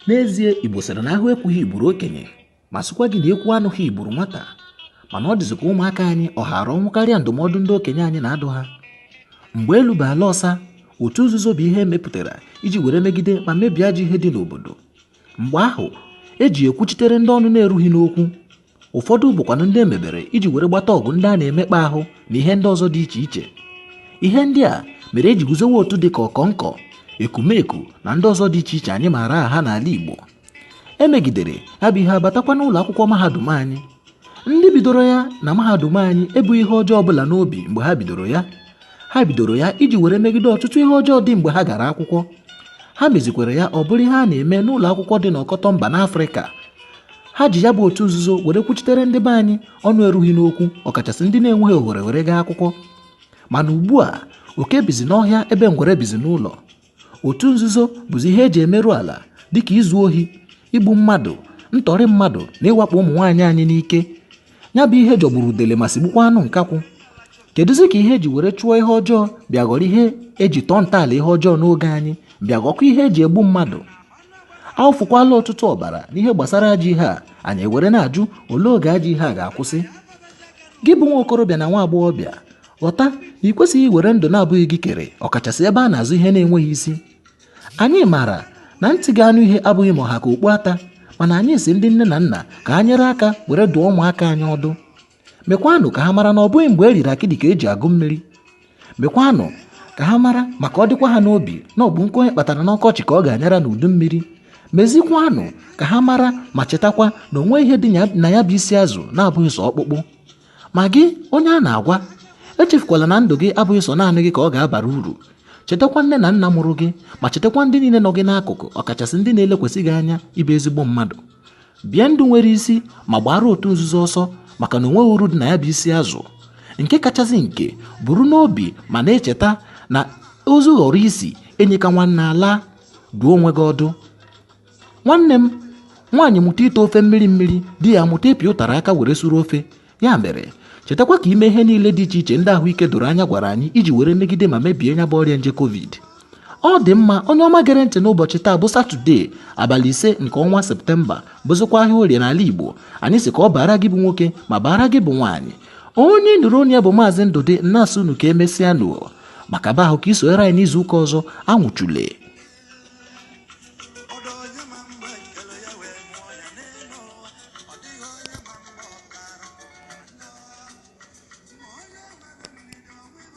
N'ezie, Igbo sịrị na ahụ ekwughị igburu okenye ma sịkwa gị na ekwu anụghị igburu nwata, mana ọ dịzị ka ụmụaka anyị ọhara ọnwụ karịa ndụmọdụ ndị okenye anyị na-adụ ha. Mgbe elu bụ ala ọsa, otu nzuzo bụ ihe emepụtara iji were megide ma mebie ajọ ihe dị n'obodo. Mgbe ahụ eji ekwuchitere ndị ọnụ na-erughị n'okwu. Ụfọdụ bụkwanụ ndị emebere iji were gbata ọgụ ndị a na-emekpa ahụ na ihe ndị ọzọ dị iche iche. Ihe ndị a mere eji guzowe otu dị ka ọkọnkọ, ekumeku na ndị ọzọ dị iche iche anyị maara aha n'ala Igbo. Emegidere ha bụ ihe abatakwa n'ụlọ akwụkwọ mahadum anyị. Ndị bidoro ya na mahadum anyị ebughị ihe ọjọọ ọbụla n'obi mgbe ha bidoro ya. Ha bidoro ya iji were megide ọtụtụ ihe ọjọọ dị mgbe ha gara akwụkwọ. Ha mezikwere ya ọ bụrụ ihe a na-eme n'ụlọ akwụkwọ dị n'ọkọtọ mba n'Afrịka. Ha ji ya bụ otu nzuzo were kwuchitere ndị be anyị ọnụ erughị n'okwu, ọkachasị ndị na-enweghị ohere were gaa akwụkwọ. Mana ugbu a, oke bizi n'ọhịa ebe ngwere bizi n'ụlọ. Otu nzuzo bụzi ihe eji emerụ ala dịka izu ohi, igbu mmadụ, ntọrị mmadụ na ịwakpo ụmụ nwaanyị anyị n'ike. Ya bụ ihe jọgburu udele ma sigbukwa anụ nkakwụ. Kedụzi ka ihe eji were chụọ ihe ọjọọ bịa ghọrọ ihe eji tọọ ntọala ihe ọjọọ n'oge anyị bịa ghọkwa ihe eji egbu mmadụ. Awụfukwala ọtụtụ ọbara n'ihe gbasara ajọ ihe a, anyị ewere na-ajụ olee oge ajọ ihe a ga-akwụsị. Gị bụ nwa okorobịa na nwa agbọghọbịa, ghọta na ị kwesịghị iwere ndụ na-abụghị gị kere, ọkachasị ebe a na-azụ ihe na-enweghị isi. Anyị maara na ntị ga-anụ ihe abụghị ma ọha ka okpu ata, mana anyị si ndị nne na nna ka ha nyere aka were dụọ ụmụaka anyị ọdụ. Mekwanụ ka ha mara na ọ bụghị mgbe eriri akịdị ka eji agụ mmiri. Mekwanụ ka ha mara maka ọ dịkwa ha n'obi na ọ bụ nkụ onye kpatara n'ọkọchị ka ọ ga-anyara n'udu mmiri. Mezikwanụ ka ha mara ma chetakwa na onwe ihe dị na ya bụ isi azụ na-abụghị sọ ọkpụkpụ. Ma gị onye a na-agwa, echefukwala na ndụ gị abụghị sọ naanị gị ka ọ ga-abara uru. Chetakwa nne na nna mụrụ gị, ma chetakwa ndị niile nọ gị n'akụkụ, ọkachasị ndị na-elekwasị gị anya ịbụ ezigbo mmadụ. Bie ndụ nwere isi ma gbara otu nzuzo ọsọ, maka na onweghị uru dị na ya bụ isi azụ. Nke kachasị nke buru n'obi ma na-echeta na ozu ghọrọ isi enyeka nwanne ala. Duo onwe gị ọdụ. Nwanne m nwaanyị mụta ite ofe mmiri mmiri, di ya mụta ịpị ụtara aka were suru ofe. Ya mere chetakwa ka ime ihe niile dị iche iche ndị ahụike doro anya gwara anyị iji were megide ma mebie ya bụ ọrịa nje COVID. Ọ dị mma onye ọma gere ntị n'ụbọchị taa bụ Satọde, abalị 5 nke ọnwa Septemba, bụzikwa ahịa orie n'ala Igbo. Anyị sị ka ọ bara gị bụ nwoke ma bara gị bụ nwaanyị. Onye nụrụ onye bụ Maazị Ndụdị, nna asụ unu ka emesịa nụ. Maka ba ahụ ka isonyere anyị n'izu ụka ọzọ. Anwụchule.